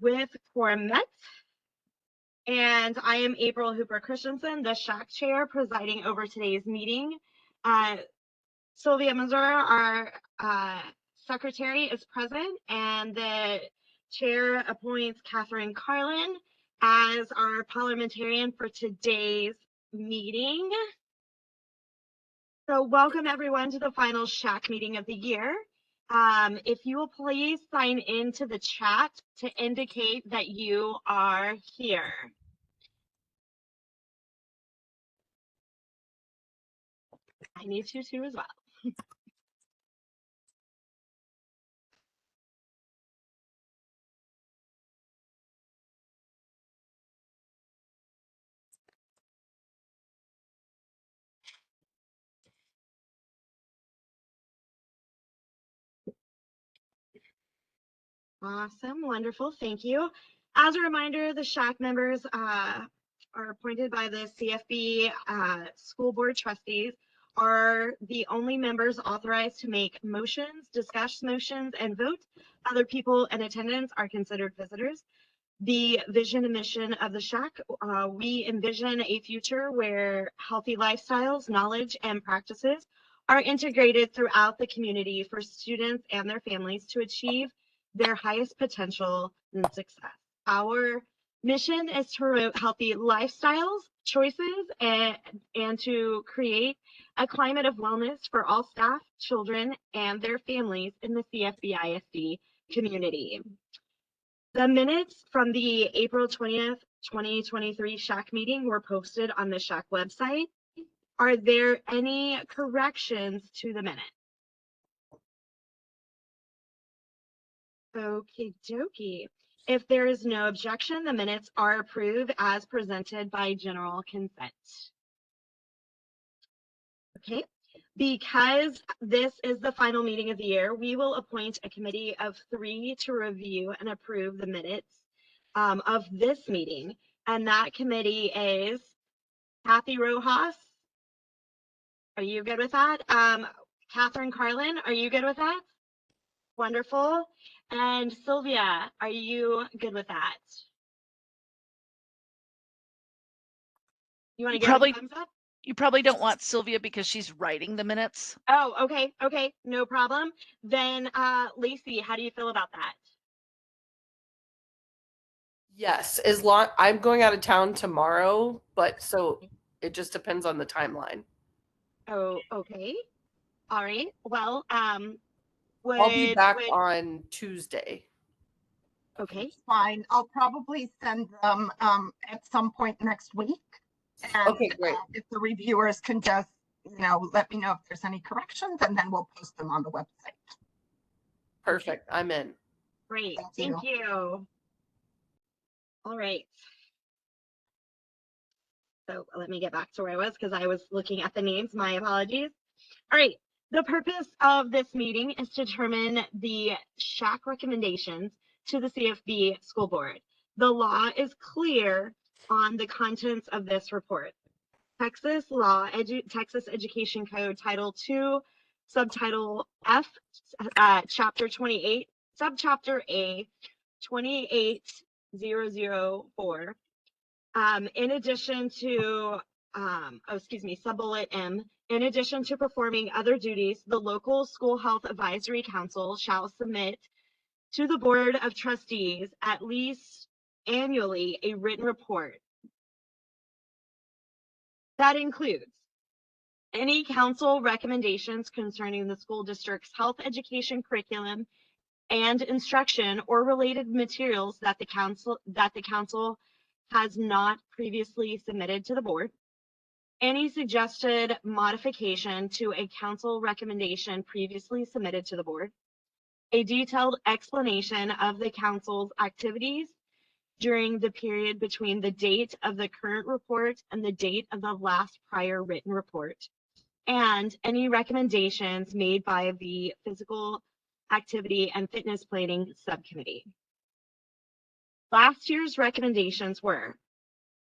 with quorum met. And I am April Hooper Christensen, the SHAC chair, presiding over today's meeting. Sylvia Mazur, our secretary, is present, and the chair appoints Catherine Carlin as our parliamentarian for today's meeting. So welcome everyone to the final SHAC meeting of the year. If you will please sign into the chat to indicate that you are here. I need to too as well. Awesome, wonderful, thank you. As a reminder, the SHAC members are appointed by the CFB school board trustees, are the only members authorized to make motions, discuss motions, and vote. Other people in attendance are considered visitors. The vision and mission of the SHAC, we envision a future where healthy lifestyles, knowledge, and practices are integrated throughout the community for students and their families to achieve their highest potential and success. Our mission is to promote healthy lifestyles, choices, and to create a climate of wellness for all staff, children, and their families in the CFB ISD community. The minutes from the April 20th, 2023 SHAC meeting were posted on the SHAC website. Are there any corrections to the minute? Okie dokie. If there is no objection, the minutes are approved as presented by general consent. Okay. Because this is the final meeting of the year, we will appoint a committee of 3 to review and approve the minutes of this meeting. And that committee is Kathy Rojas. Are you good with that? Catherine Carlin, are you good with that? Wonderful. And Sylvia, are you good with that? You want to give a thumbs up? You probably don't want Sylvia because she's writing the minutes. Oh, okay. Okay, no problem. Then Lacey, how do you feel about that? Yes, as long I'm going out of town tomorrow, but so it just depends on the timeline. Oh, okay. All right. Well, I'll be back on Tuesday. Okay. Fine. I'll probably send them at some point next week. And okay, great. If the reviewers can just, let me know if there's any corrections, and then we'll post them on the website. Perfect. I'm in. Great. Thank you. All right. So let me get back to where I was because I was looking at the names. My apologies. All right. The purpose of this meeting is to determine the SHAC recommendations to the CFB school board. The law is clear on the contents of this report. Texas law, Texas Education Code, Title II, Subtitle F, Chapter 28, Subchapter A, 28004. In addition to, Subbullet M, in addition to performing other duties, the local school health advisory council shall submit to the board of trustees at least annually a written report that includes any council recommendations concerning the school district's health education curriculum and instruction or related materials that the council has not previously submitted to the board, any suggested modification to a council recommendation previously submitted to the board, a detailed explanation of the council's activities during the period between the date of the current report and the date of the last prior written report, and any recommendations made by the Physical Activity and Fitness Planning Subcommittee. Last year's recommendations were,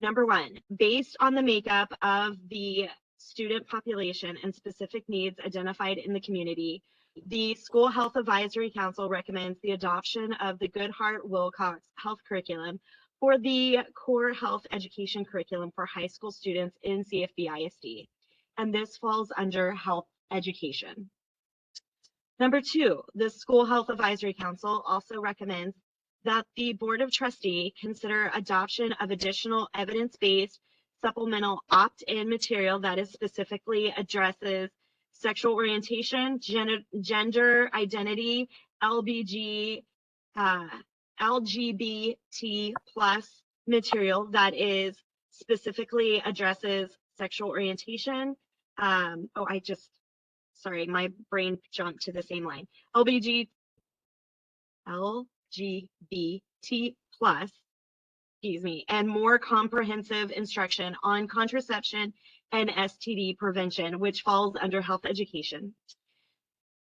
number 1, based on the makeup of the student population and specific needs identified in the community, The School Health Advisory Council recommends the adoption of the Goodhart-Wilcox Health Curriculum for the core health education curriculum for high school students in CFB ISD, and this falls under health education. Number 2, the School Health Advisory Council also recommends that the Board of Trustees consider adoption of additional evidence-based supplemental opt-in material that is specifically addresses sexual orientation, gender identity, LGBT plus material that is specifically addresses sexual orientation. Sorry, my brain jumped to the same line. LGBT plus, and more comprehensive instruction on contraception and STD prevention, which falls under health education.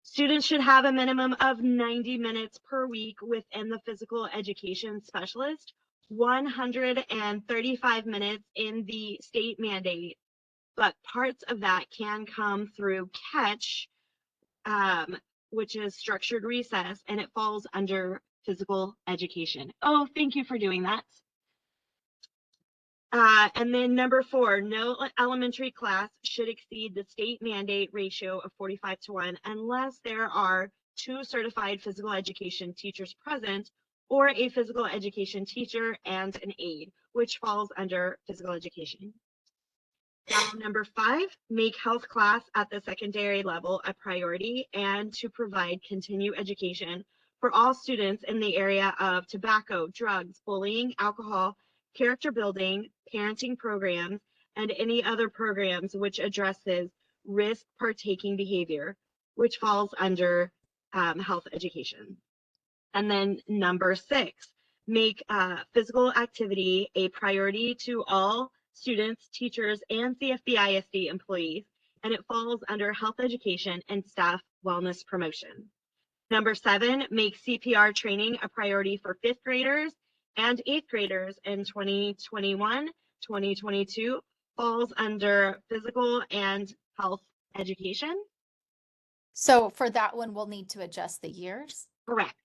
Students should have a minimum of 90 minutes per week within the physical education specialist, 135 minutes in the state mandate, but parts of that can come through Catch, which is structured recess, and it falls under physical education. Oh, thank you for doing that. And then number 4, no elementary class should exceed the state mandate ratio of 45:1 unless there are 2 certified physical education teachers present or a physical education teacher and an aide, which falls under physical education. Now, number 5, make health class at the secondary level a priority and to provide continued education for all students in the area of tobacco, drugs, bullying, alcohol, character building, parenting programs, and any other programs which addresses risk partaking behavior, which falls under health education. And then number 6, make physical activity a priority to all students, teachers, and CFB ISD employees, and it falls under health education and staff wellness promotion. Number 7, make CPR training a priority for 5th graders and 8th graders in 2021-2022, falls under physical and health education. So for that one, we'll need to adjust the years. Correct.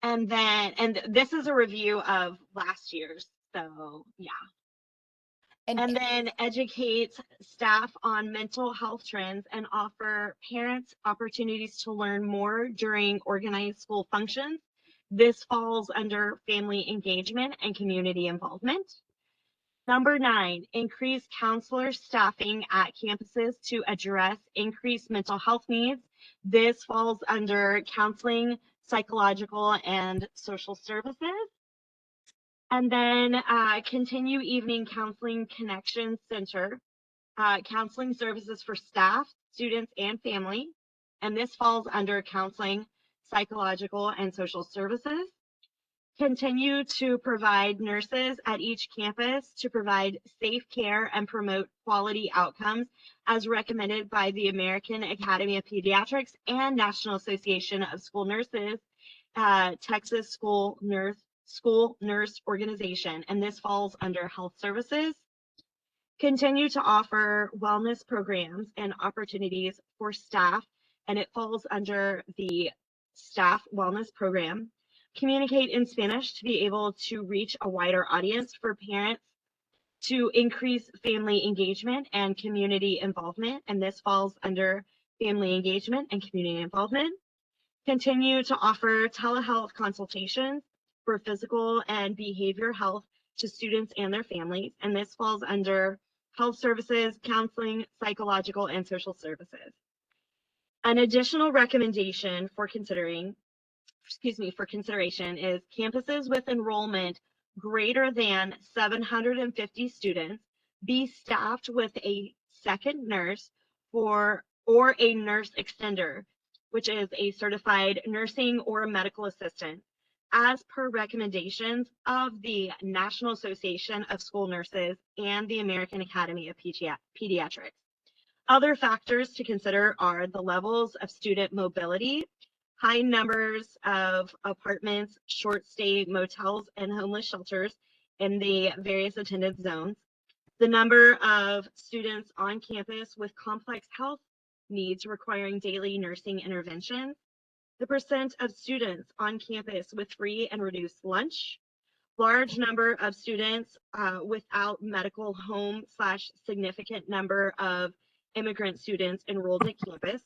And this is a review of last year's, so yeah. And then educate staff on mental health trends and offer parents opportunities to learn more during organized school functions. This falls under family engagement and community involvement. Number 9, increase counselor staffing at campuses to address increased mental health needs. This falls under counseling, psychological, and social services. And then continue evening counseling connection center, counseling services for staff, students, and family. And this falls under counseling, psychological, and social services. Continue to provide nurses at each campus to provide safe care and promote quality outcomes as recommended by the American Academy of Pediatrics and National Association of School Nurses, Texas School Nurse Organization, and this falls under health services. Continue to offer wellness programs and opportunities for staff, and it falls under the staff wellness program. Communicate in Spanish to be able to reach a wider audience for parents, to increase family engagement and community involvement, and this falls under family engagement and community involvement. Continue to offer telehealth consultations for physical and behavior health to students and their families, and this falls under health services, counseling, psychological, and social services. An additional recommendation for consideration is campuses with enrollment greater than 750 students be staffed with a second nurse or a nurse extender, which is a certified nursing or medical assistant, as per recommendations of the National Association of School Nurses and the American Academy of Pediatrics. Other factors to consider are the levels of student mobility, high numbers of apartments, short stay motels, and homeless shelters in the various attendance zones, the number of students on campus with complex health needs requiring daily nursing intervention, the percent of students on campus with free and reduced lunch, large number of students without medical home / significant number of immigrant students enrolled at campus,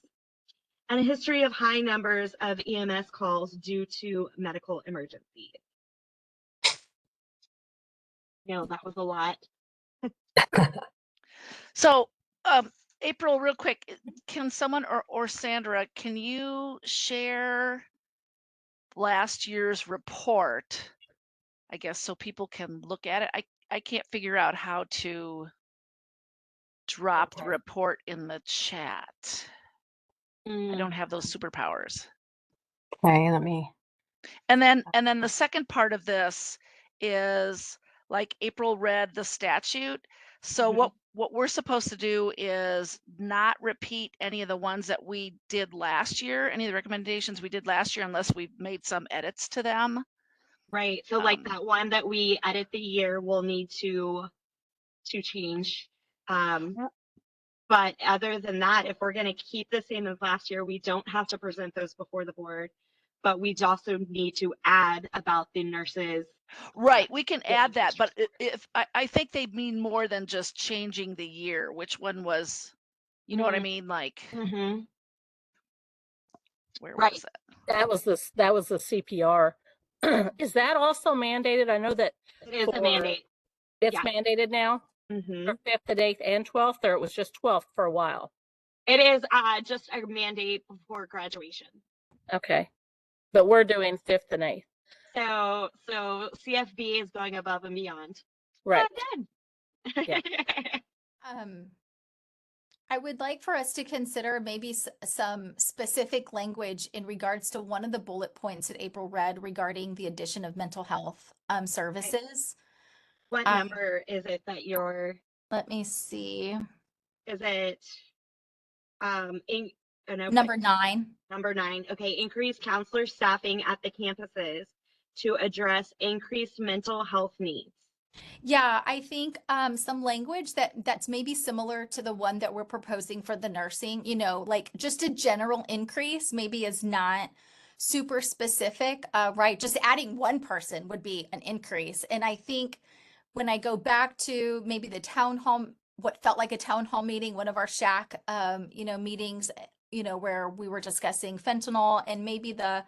and a history of high numbers of EMS calls due to medical emergencies. That was a lot. So, April, real quick, can someone or Sandra, can you share last year's report? I guess so people can look at it. I can't figure out how to drop the Okay. report in the chat. I don't have those superpowers. Okay, let me. And then the second part of this is, like April read the statute. So what we're supposed to do is not repeat any of the ones that we did last year, any of the recommendations we did last year, unless we've made some edits to them. Right. So like that one that we edit the year will need to change. But other than that, if we're going to keep the same as last year, we don't have to present those before the board, but we also need to add about the nurses. Right, we can add that, but if I think they mean more than just changing the year. Which one was, you know what I mean? Like, where was it? That was the CPR. Is that also mandated? I know that It is a mandate. it's Yeah. mandated now for 5th and 8th and 12th, or it was just 12th for a while. It is just a mandate before graduation. Okay, but we're doing 5th and 8th. So CFB is going above and beyond. Right. Good. Yeah. I would like for us to consider maybe some specific language in regards to one of the bullet points that April read regarding the addition of mental health services. What number is it that you're? Let me see. Is it Number 9? Number 9. Okay, increase counselor staffing at the campuses to address increased mental health needs. Yeah, I think some language that's maybe similar to the one that we're proposing for the nursing, like just a general increase maybe is not super specific, right? Just adding one person would be an increase. And I think when I go back to maybe the town hall, what felt like a town hall meeting, one of our SHAC, meetings, where we were discussing fentanyl and maybe the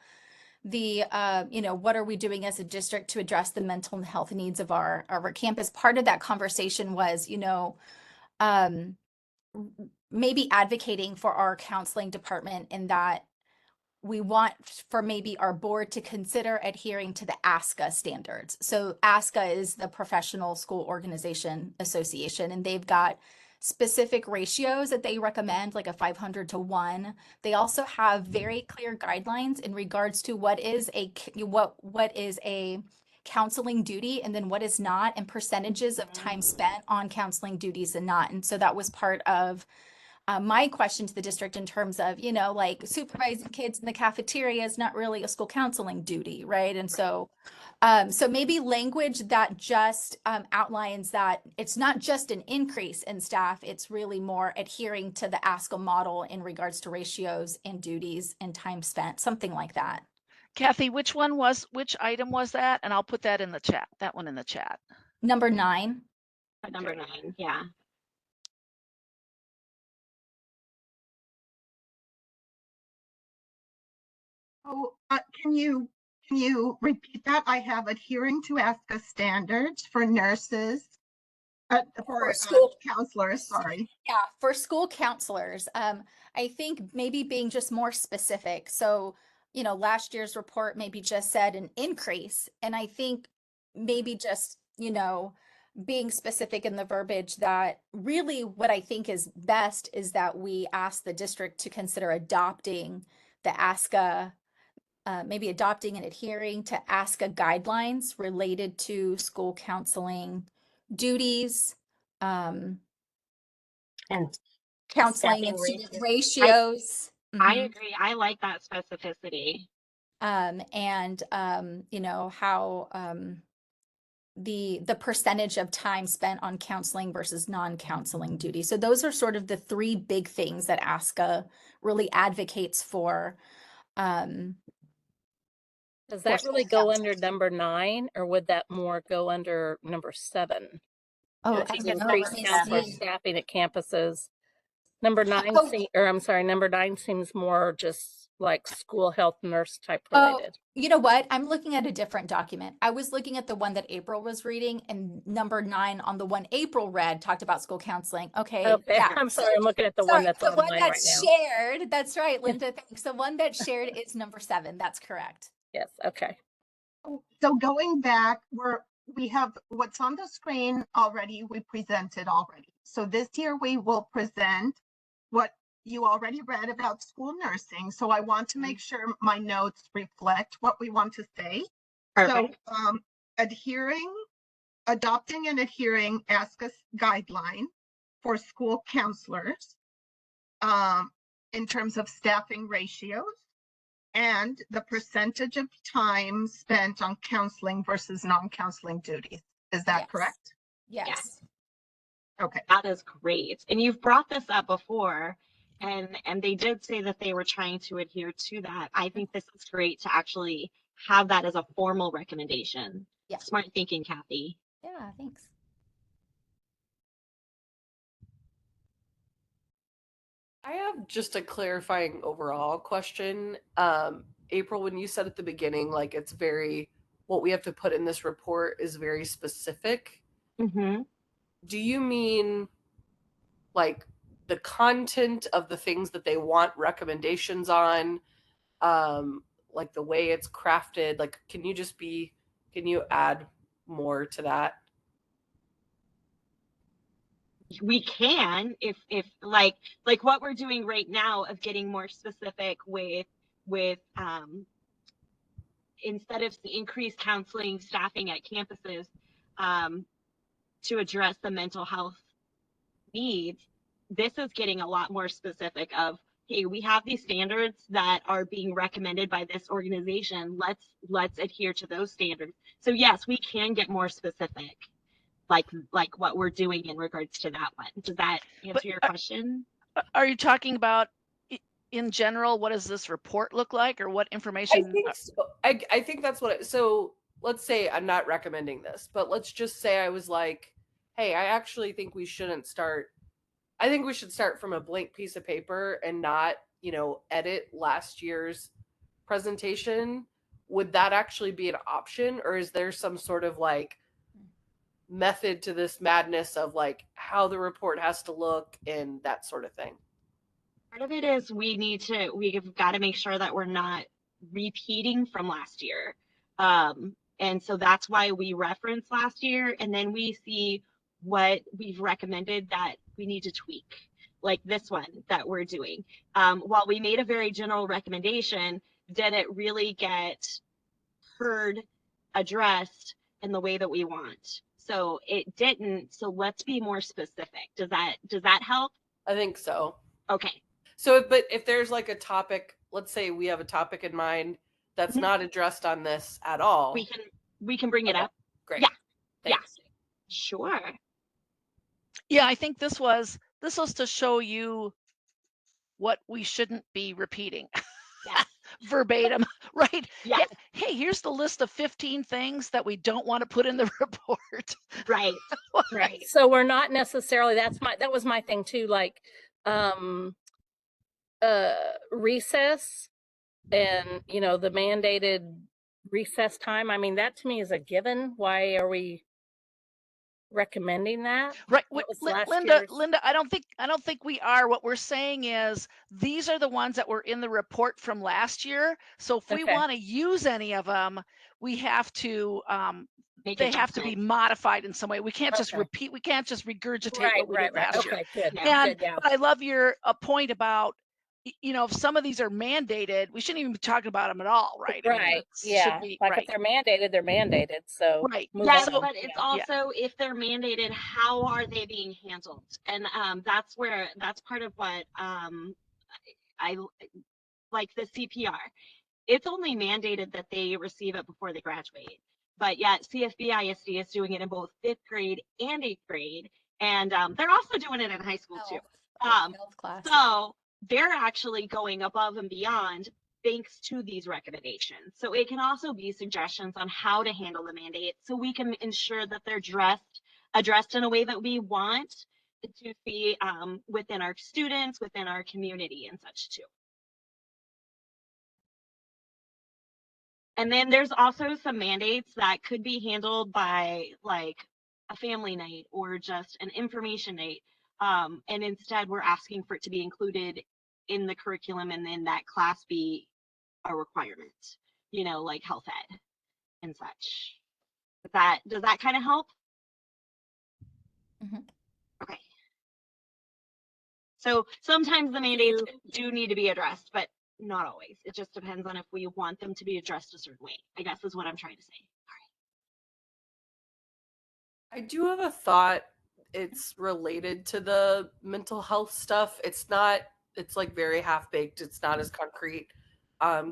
what are we doing as a district to address the mental health needs of our campus. Part of that conversation was, maybe advocating for our counseling department in that we want for maybe our board to consider adhering to the ASCA standards. So ASCA is the Professional School Organization Association, and they've got specific ratios that they recommend, like a 500 to 1. They also have very clear guidelines in regards to what is a counseling duty and then what is not, and percentages of time spent on counseling duties and not. And so that was part of my question to the district in terms of, like supervising kids in the cafeteria is not really a school counseling duty, right? And so maybe language that just outlines that it's not just an increase in staff, it's really more adhering to the ASCA model in regards to ratios and duties and time spent, something like that. Kathy, which item was that? And I'll put that in the chat, that one in the chat. Number 9. Number 9, yeah. Oh, can you repeat that? I have adhering to ASCA standards for nurses, for school counselors, sorry. Yeah, for school counselors, I think maybe being just more specific. So, last year's report maybe just said an increase. And I think maybe just, being specific in the verbiage that really what I think is best is that we ask the district to consider adopting the ASCA, maybe adopting and adhering to ASCA guidelines related to school counseling duties, and counseling and student ratios. I agree. I like that specificity. And how the percentage of time spent on counseling versus non-counseling duty. So those are sort of the three big things that ASCA really advocates for. Does For that school really go counselors. under number 9, or would that more go under number 7? Oh, Which I is don't know. Increased Let me counselor see. staffing at campuses. Number 9 Oh, number 9 seems more just like school health nurse type oh, related. you know what? I'm looking at a different document. I was looking at the one that April was reading, and number 9 on the one April read talked about school counseling. Okay, Okay, yeah. I'm So, sorry, I'm looking at the one sorry, that's the one online right that's now. shared. That's right, Linda. Thanks. The one that's shared is number 7. That's correct. Yes, okay. So going back, we have what's on the screen already, we presented already. So this year we will present what you already read about school nursing. So I want to make sure my notes reflect what we want to say. Perfect. So adopting and adhering ASCA guideline for school counselors in terms of staffing ratios and the percentage of time spent on counseling versus non-counseling duties. Is that Yes. correct? Yes. Okay. That is great. And you've brought this up before, and they did say that they were trying to adhere to that. I think this is great to actually have that as a formal recommendation. Yeah. Smart thinking, Kathy. Yeah, thanks. I have just a clarifying overall question. April, when you said at the beginning, like it's very, what we have to put in this report is very specific. Mm-hmm. Do you mean like the content of the things that they want recommendations on? Like the way it's crafted? Like, can you add more to that? We can, if like what we're doing right now of getting more specific with instead of the increased counseling staffing at campuses to address the mental health needs, this is getting a lot more specific of, hey, we have these standards that are being recommended by this organization. Let's adhere to those standards. So yes, we can get more specific, like what we're doing in regards to that one. Does that answer your question? Are you talking about in general, what does this report look like, or what information? I think so. I think that's what so let's say I'm not recommending this, but let's just say I was like, hey, I actually think we shouldn't start. I think we should start from a blank piece of paper and not, edit last year's presentation. Would that actually be an option, or is there some sort of like method to this madness of like how the report has to look and that sort of thing? Part of it is we've got to make sure that we're not repeating from last year. And so that's why we reference last year, and then we see what we've recommended that we need to tweak, like this one that we're doing. While we made a very general recommendation, did it really get heard, addressed in the way that we want? So it didn't. So let's be more specific. Does that help? I think so. Okay. So, but if there's like a topic, let's say we have a topic in mind that's not addressed on this at all, we can bring it up. Great. Yeah. Thanks. Yeah. Sure. Yeah, I think this was to show you what we shouldn't be repeating. Yes. Verbatim, right? Yeah. Hey, here's the list of 15 things that we don't want to put in the report. Right. Right. So we're not necessarily, that was my thing too, like recess and the mandated recess time. I mean, that to me is a given. Why are we recommending that? Right. Linda, I don't think we are. What we're saying is these are the ones that were in the report from last year. So if we want to use any of them, we have to they have to be modified in some way. We can't just repeat, we can't just regurgitate what we did last year. Okay, good. And good, yeah. I love your point about, if some of these are mandated, we shouldn't even be talking about them at all, right? Right. I mean, yeah. If they're mandated, they're mandated. So right. Yes, but it's also if they're mandated, how are they being handled? And that's part of what I like the CPR. It's only mandated that they receive it before they graduate. but yet CFB ISD is doing it in both 5th grade and 8th grade. And they're also doing it in high school too. Health class. So they're actually going above and beyond thanks to these recommendations. So it can also be suggestions on how to handle the mandate so we can ensure that they're addressed in a way that we want to see within our students, within our community and such too. And then there's also some mandates that could be handled by like a family night or just an information night. And instead we're asking for it to be included in the curriculum and then that class be a requirement, you know, like health ed and such. Does that kind of help? Mhm. Okay. So sometimes the mandates do need to be addressed, but not always. It just depends on if we want them to be addressed a certain way, I guess is what I'm trying to say. I do have a thought. It's related to the mental health stuff. It's like very half baked. It's not as concrete,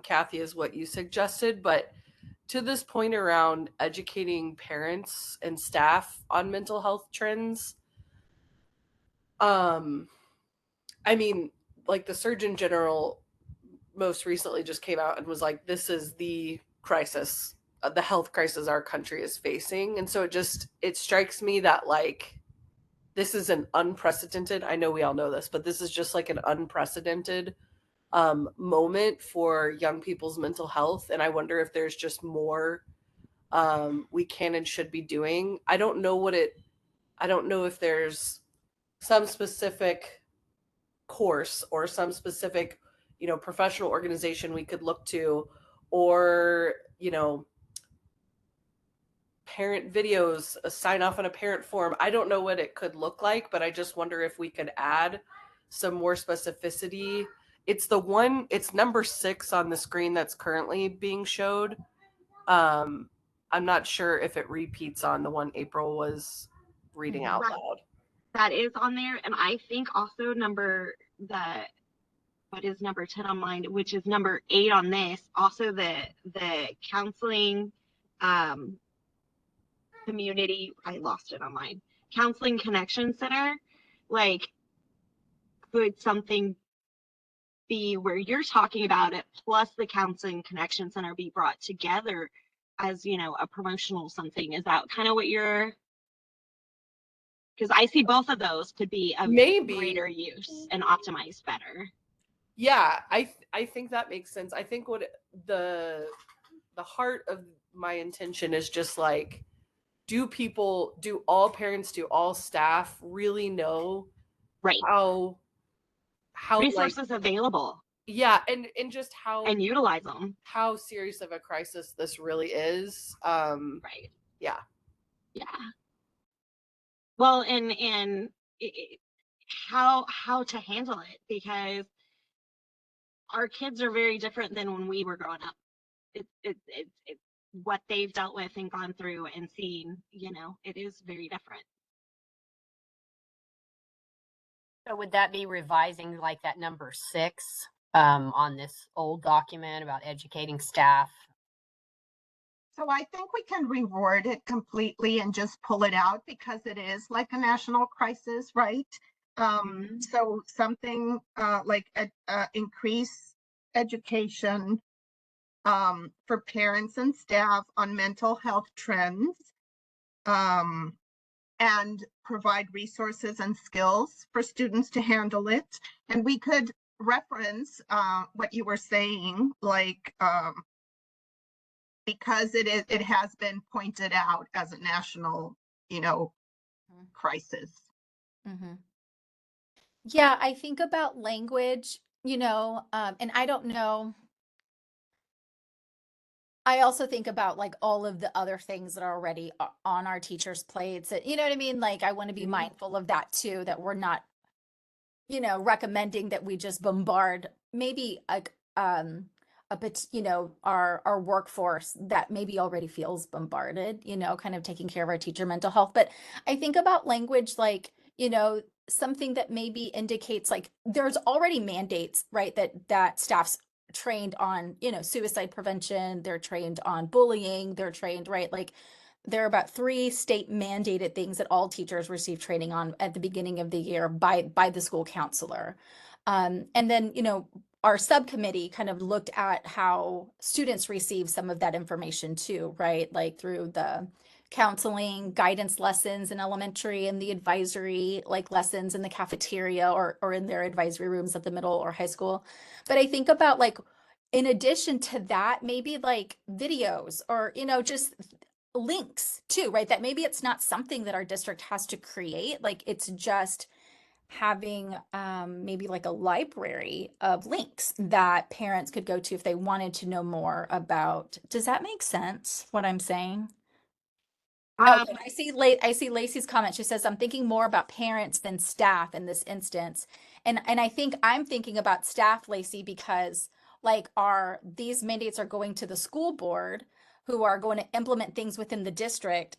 Kathy, as what you suggested. But to this point around educating parents and staff on mental health trends, I mean, like the Surgeon General most recently just came out and was like, this is the crisis, the health crisis our country is facing. And so it strikes me that like, this is an unprecedented, I know we all know this, but this is just like an unprecedented moment for young people's mental health. And I wonder if there's just more we can and should be doing. I don't know if there's some specific course or some specific, you know, professional organization we could look to, or, you know, parent videos, a sign off on a parent form. I don't know what it could look like, but I just wonder if we could add some more specificity. It's number 6 on the screen that's currently being showed. I'm not sure if it repeats on the one April was reading out loud. That is on there. And I think also what is number 10 on mine, which is number 8 on this, also the counseling community, I lost it on mine, counseling connection center, like could something be where you're talking about it plus the counseling connection center be brought together as, you know, a promotional something? Is that kind of what you're, because I see both of those could be of greater use and optimized better. Yeah, I think that makes sense. I think what the heart of my intention is just like, do all parents, do all staff really know right how resources available? Yeah, and just and utilize them. How serious of a crisis this really is. Right. Yeah. Yeah. Well, and how to handle it, because our kids are very different than when we were growing up. It's what they've dealt with and gone through and seen, you know, it is very different. So would that be revising like that number 6 on this old document about educating staff? So I think we can reword it completely and just pull it out because it is like a national crisis, right? So something like increase education for parents and staff on mental health trends, and provide resources and skills for students to handle it. And we could reference what you were saying, like because it has been pointed out as a national, you know, crisis. Mm-hmm. Yeah, I think about language, you know, and I don't know. I also think about like all of the other things that are already on our teachers' plates. You know what I mean? Like I want to be mindful of that too, that we're not, you know, recommending that we just bombard maybe you know, our workforce that maybe already feels bombarded, you know, kind of taking care of our teacher mental health. But I think about language like, you know, something that maybe indicates like there's already mandates, right, that staffs trained on, suicide prevention, they're trained on bullying, they're trained, right? Like there are about 3 state mandated things that all teachers receive training on at the beginning of the year by the school counselor. And then, our subcommittee kind of looked at how students receive some of that information too, right? Like through the counseling, guidance lessons in elementary and the advisory like lessons in the cafeteria or in their advisory rooms at the middle or high school. But I think about like, in addition to that, maybe like videos or, just links too, right? That maybe it's not something that our district has to create. Like it's just having maybe like a library of links that parents could go to if they wanted to know more about. Does that make sense, what I'm saying? Oh, Um, and I see Lacey's comment. She says, I'm thinking more about parents than staff in this instance. And I think I'm thinking about staff, Lacey, because like these mandates are going to the school board who are going to implement things within the district.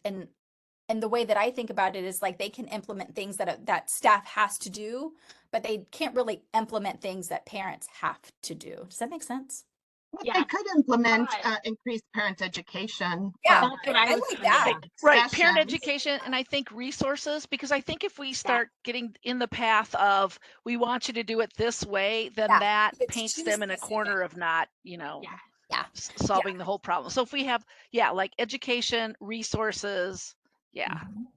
And the way that I think about it is like they can implement things that staff has to do, but they can't really implement things that parents have to do. Does that make sense? But Yeah, they could implement but increased parent education. Yeah, that's what I I was like gonna that. say. Right, parent Sessions. education, and I think resources, because I think if we start getting in the path of we want you to do it this way, then Yeah, that if it's paints too them in a specific. corner of not, Yeah. Yeah. solving the whole problem. So if we have, like education, resources,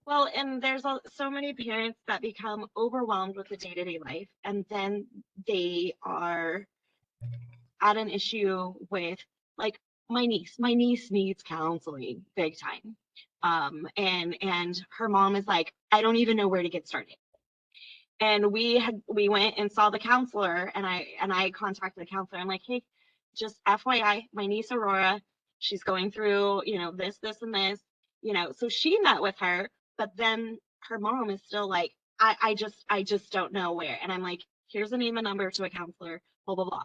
Well, and there's so many parents that become overwhelmed with the day-to-day life, and then they are at an issue with like my niece. My niece needs counseling big time. And her mom is like, I don't even know where to get started. And we went and saw the counselor, and I contacted the counselor. I'm like, hey, just FYI, my niece Aurora, she's going through, this and this, so she met with her, but then her mom is still like, I just don't know where. And I'm like, here's a name and number to a counselor, blah, blah, blah.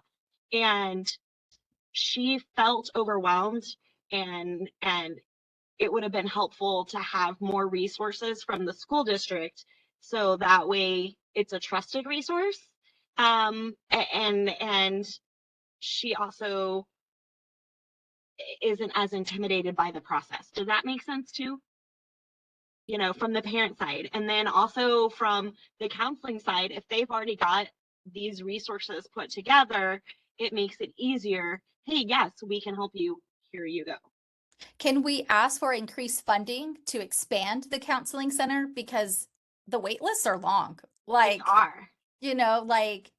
And she felt overwhelmed, and it would have been helpful to have more resources from the school district, so that way it's a trusted resource. And she also isn't as intimidated by the process. Does that make sense too? From the parent side, and then also from the counseling side, if they've already got these resources put together, it makes it easier. Hey, yes, we can help you. Here you go. Can we ask for increased funding to expand the counseling center? Because the wait lists are long. They are. Like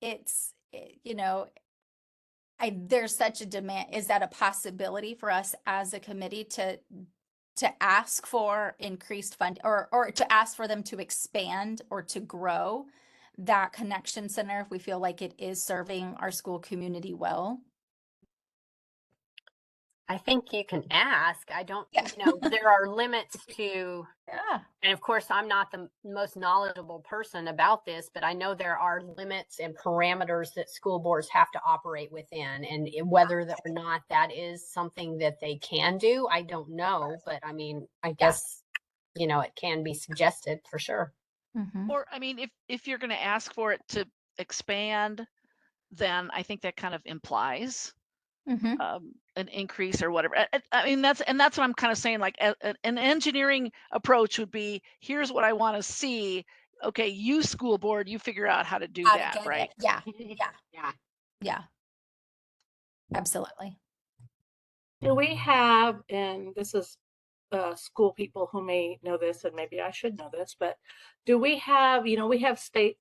there's such a demand. Is that a possibility for us as a committee to ask for increased fund or to ask for them to expand or to grow that connection center if we feel like it is serving our school community well? I think you can ask. I don't, Yeah. there are limits to, Yeah. and of course, I'm not the most knowledgeable person about this, but I know there are limits and parameters that school boards have to operate within. And whether that or not that is something that they can do, I don't know. But I mean, I guess, it can be suggested for sure. Mm-hmm. or I mean, if you're going to ask for it to expand, then I think that kind of implies Mm-hmm. an increase or whatever. I mean, that's what I'm kind of saying. Like an engineering approach would be, here's what I want to see. Okay, you school board, you figure out how to do How to that, get right? it. Yeah. Yeah. Yeah. Yeah. Absolutely. Do we have, and this is school people who may know this, and maybe I should know this, but do we have, we have state,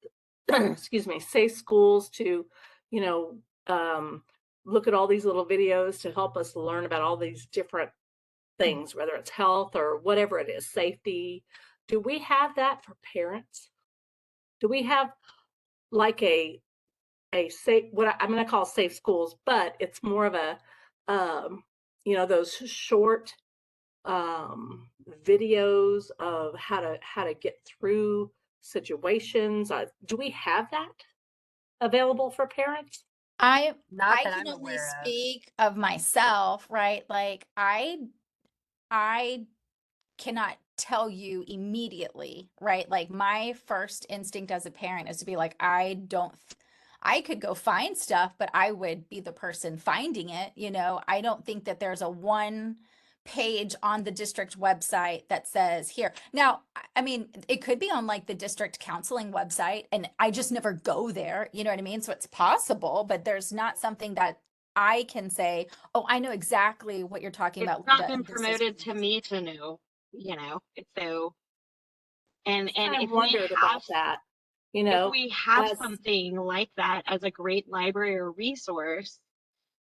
excuse me, safe schools to, look at all these little videos to help us learn about all these different things, whether it's health or whatever it is, safety. Do we have that for parents? Do we have like a safe, what I'm going to call safe schools, but it's more of a, those short videos of how to get through situations. Do we have that available for parents? I Not that can I'm only aware of. speak of myself, right? Like I cannot tell you immediately, right? Like my first instinct as a parent is to be like, I could go find stuff, but I would be the person finding it. I don't think that there's a one page on the district website that says here. Now, I mean, it could be on like the district counseling website, and I just never go there. You know what I mean? So it's possible, but there's not something that I can say, oh, I know exactly what you're talking It's about, not Linda, been and this is promoted what to it is. me to know, it's so, and I if we wondered have, about that, if we have as something like that as a great library or resource,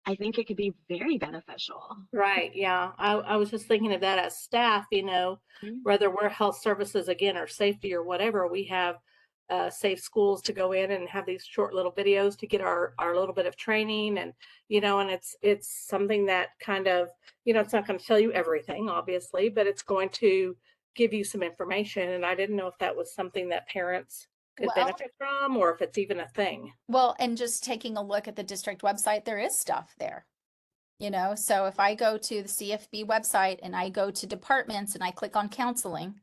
I think it could be very beneficial. right. Yeah. I was just thinking of that as staff, Mhm. whether we're health services again or safety or whatever, we have safe schools to go in and have these short little videos to get our little bit of training. And, and it's something that kind of, it's not going to tell you everything, obviously, but it's going to give you some information. And I didn't know if that was something that parents could Well, benefit from, or if it's even a thing. well, and just taking a look at the district website, there is stuff there. So if I go to the CFB website and I go to departments and I click on counseling,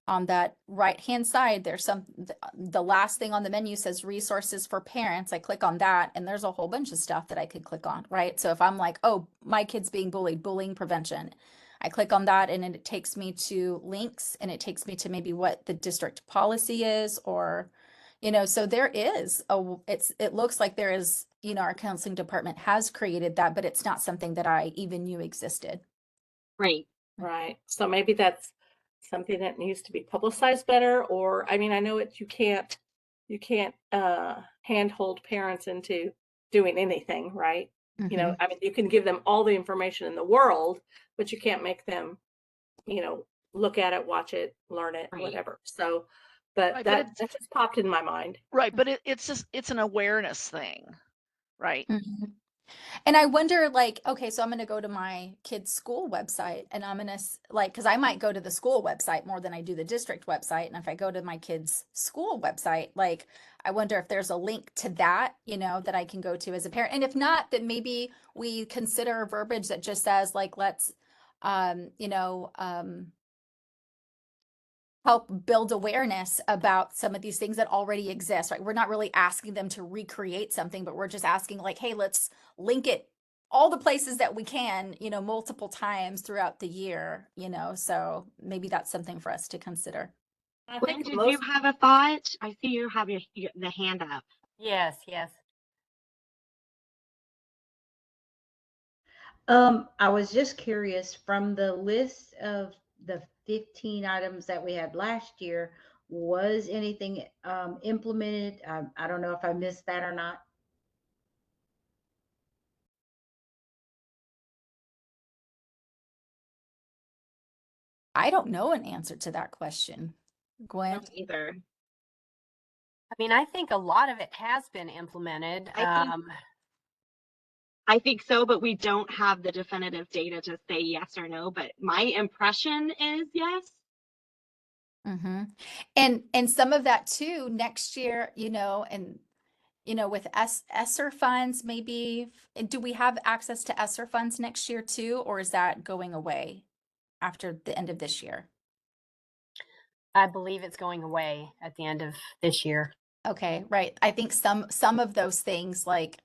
on that right-hand side, there's the last thing on the menu says resources for parents. I click on that and there's a whole bunch of stuff that I could click on, right? So if I'm like, oh, my kid's being bullied, bullying prevention, I click on that and it takes me to links, and it takes me to maybe what the district policy is, or, so there is it looks like there is, our counseling department has created that, but it's not something that I even knew existed. Right. Right. So maybe that's something that needs to be publicized better, or, I mean, I know you can't handhold parents into doing anything, right? Mhm. I mean, you can give them all the information in the world, but you can't make them, look at it, watch it, learn it, Right. whatever. So, but Right, but that just popped in my mind. Right, but it's an awareness thing, right? Mhm. And I wonder, like, okay, so I'm going to go to my kid's school website and I'm going to, like, because I might go to the school website more than I do the district website. And if I go to my kid's school website, like, I wonder if there's a link to that, that I can go to as a parent. And if not, then maybe we consider verbiage that just says, like, let's, um, you know, um, help build awareness about some of these things that already exist, right? We're not really asking them to recreate something, but we're just asking, like, hey, let's link it all the places that we can, multiple times throughout the year, so maybe that's something for us to consider. I Gwen, think did most you have a thought? I see you have the hand up. Yes, yes. I was just curious, from the list of the 15 items that we had last year, was anything implemented? I don't know if I missed that or not. I don't know an answer to that question, I Gwen. don't either. I mean, I think a lot of it has been implemented. I think so, but we don't have the definitive data to say yes or no. But my impression is yes. Mm-hmm. And some of that too next year, and with ESSER funds, maybe, do we have access to ESSER funds next year too, or is that going away after the end of this year? I believe it's going away at the end of this year. Okay, right. I think some of those things, like,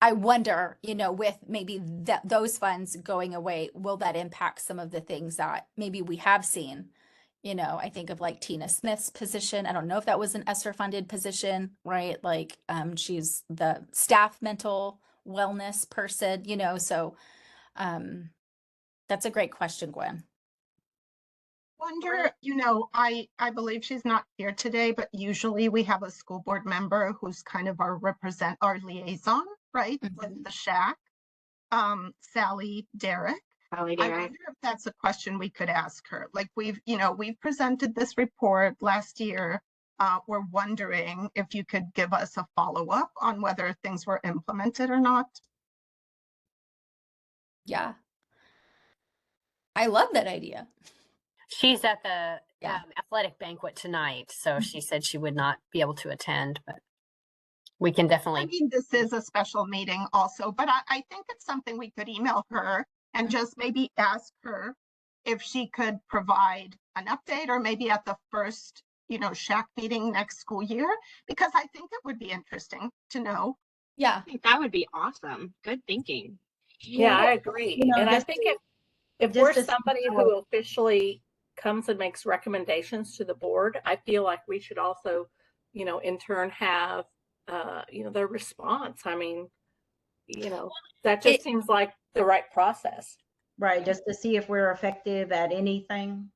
I wonder, with maybe those funds going away, will that impact some of the things that maybe we have seen? I think of like Tina Smith's position. I don't know if that was an ESSER funded position, right? Like, she's the staff mental wellness person, so that's a great question, Gwen. Wonder, I believe she's not here today, but usually we have a school board member who's kind of our liaison, right? With the shack, Sally Derrick. I wonder if that's a question we could ask her. Like, we've presented this report last year. We're wondering if you could give us a follow-up on whether things were implemented or not. Yeah. I love that idea. She's at the Yeah. athletic banquet tonight, so she said she would not be able to attend, but we can definitely. I mean, this is a special meeting also, but I think it's something we could email her and just maybe ask her if she could provide an update, or maybe at the first shack meeting next school year, because I think it would be interesting to know. Yeah. I think that would be awesome. Good thinking. Yeah, I agree. And I just think if just we're to somebody who officially comes and makes recommendations to the board, I feel like we should also, in turn have, their response. I mean, that just seems like the right process. right, just to see if we're effective at anything.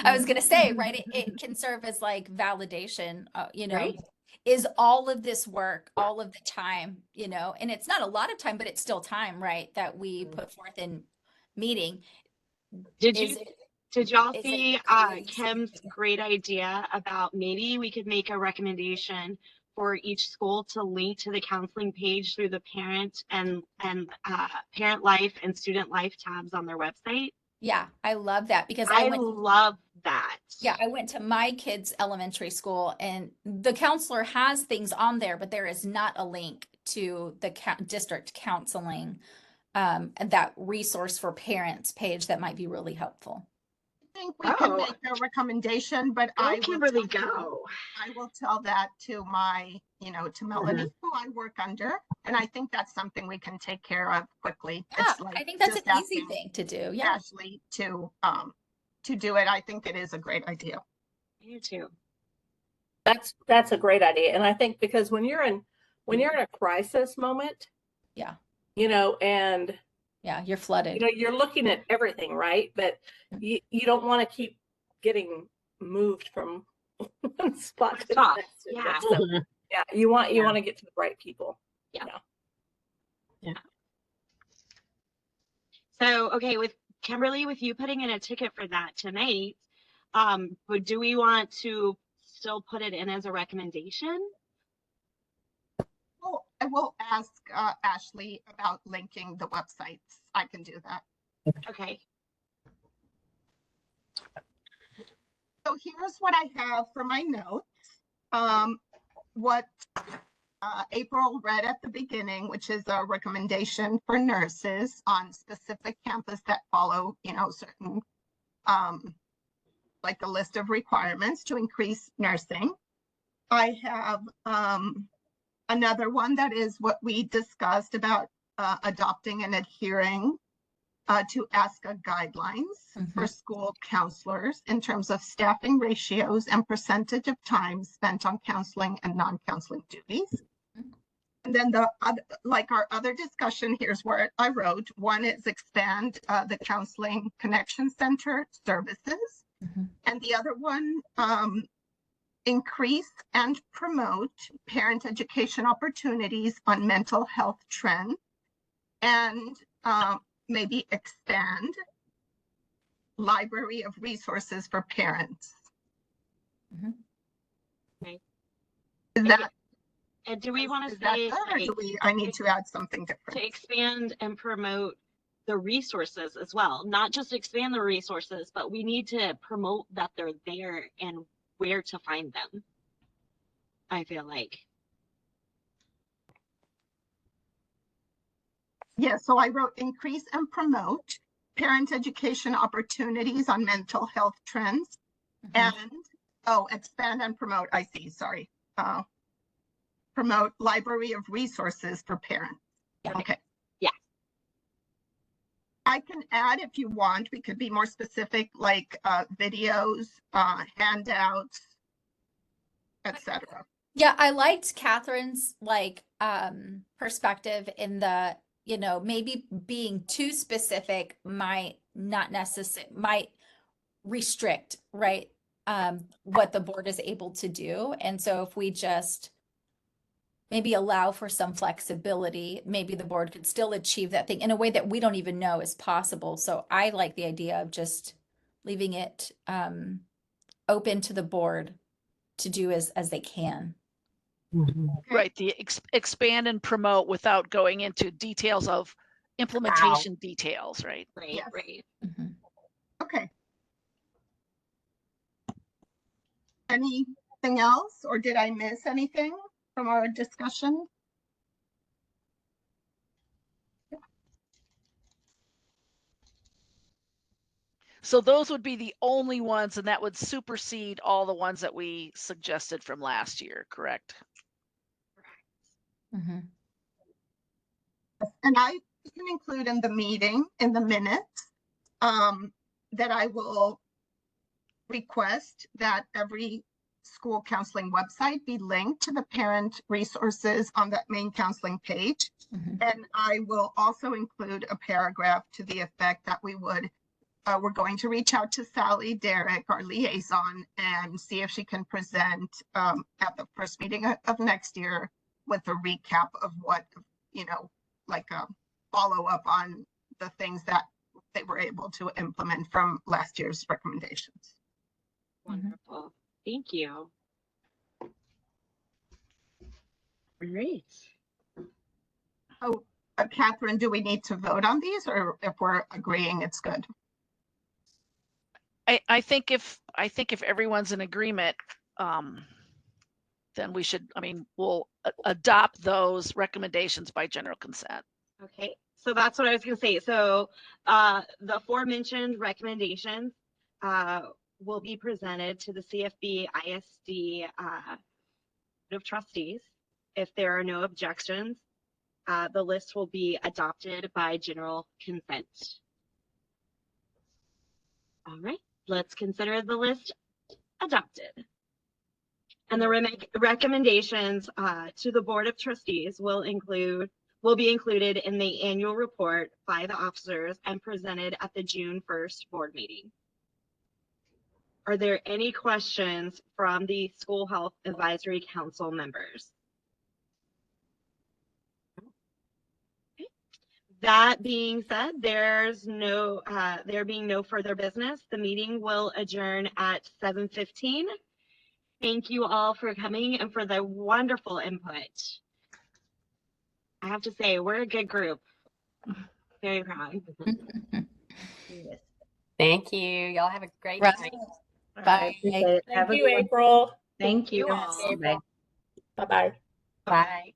I was going to say, right, it can serve as like validation, Right. is all of this work, all of the time, and it's not a lot of time, but it's still time, right, that we put forth in meeting. Did Is you it- did y'all is it see really Kim's significant? great idea about maybe we could make a recommendation for each school to link to the counseling page through the parent and parent life and student life tabs on their website? Yeah, I love that because I love that. yeah, I went to my kids' elementary school and the counselor has things on there, but there is not a link to the district counseling, and that resource for parents page that might be really helpful. I think we can Oh. make a recommendation, but Go, I will Kimberly, tell you, go. I will tell that to my, to Melanie, who I work under. And I think that's something we can take care of quickly. Yeah, It's like I think that's an just easy asking thing to do. Yeah. Ashley to do it. I think it is a great idea. You too. That's a great idea. And I think because when you're in a crisis moment, Yeah. and Yeah, you're flooded. you're looking at everything, right? But you don't want to keep getting moved from one spot to the Stop. next. Yeah. So, yeah, you want to get to the right people. Yeah. Yeah. So, okay, with Kimberly, with you putting in a ticket for that tonight, but do we want to still put it in as a recommendation? Well, I will ask Ashley about linking the websites. I can do that. Okay. So here's what I have for my notes. What April read at the beginning, which is a recommendation for nurses on specific campus that follow, certain, like a list of requirements to increase nursing. I have another one that is what we discussed about adopting and adhering to ASCA guidelines for school counselors in terms of staffing ratios and percentage of time spent on counseling and non-counseling duties. And then the other, like our other discussion, here's where I wrote. One is expand the Counseling Connection Center services. And the other one, increase and promote parent education opportunities on mental health trends, and maybe expand library of resources for parents. Okay. Is that, and do we want to is that say, good, or do I need to add something different? to expand and promote the resources as well? Not just expand the resources, but we need to promote that they're there and where to find them, I feel like. Yeah, so I wrote increase and promote parent education opportunities on mental health trends, and expand and promote, I see, sorry. Promote library of resources for parents. Yeah. Okay. Yeah. I can add, if you want, we could be more specific, like videos, handouts, etc. Yeah, I liked Catherine's perspective in the, maybe being too specific might not necessarily might restrict, right? What the board is able to do. And so if we just maybe allow for some flexibility, maybe the board could still achieve that thing in a way that we don't even know is possible. So I like the idea of just leaving it open to the board to do as they can. Right, the expand and promote without going into details of implementation details, right? Right, Yes. right. Okay. Anything else, or did I miss anything from our discussion? So those would be the only ones, and that would supersede all the ones that we suggested from last year, correct? Mhm. And I can include in the meeting, in the minutes, that I will request that every school counseling website be linked to the parent resources on that main counseling page. Mhm. And I will also include a paragraph to the effect that we're going to reach out to Sally Derrick, our liaison, and see if she can present at the first meeting of next year with a recap of what, like a follow-up on the things that they were able to implement from last year's recommendations. Wonderful. Thank you. All right. Oh, Catherine, do we need to vote on these, or if we're agreeing, it's good? I think if everyone's in agreement, then we should, we'll adopt those recommendations by general consent. Okay, so that's what I was going to say. So the aforementioned recommendations will be presented to the CFB ISD Board of Trustees. If there are no objections, the list will be adopted by general consent. All right, let's consider the list adopted. And the recommendations to the Board of Trustees will be included in the annual report by the officers and presented at the June 1st board meeting. Are there any questions from the School Health Advisory Council members? Okay. That being said, there being no further business, the meeting will adjourn at 7:15. Thank you all for coming and for the wonderful input. I have to say, we're a good group. Very proud. Yes. Thank you. Y'all have a great Right. night. All Bye. right, appreciate it. Have Thank a you, good one. April. Thank you. you all. Bye. Bye-bye. Bye.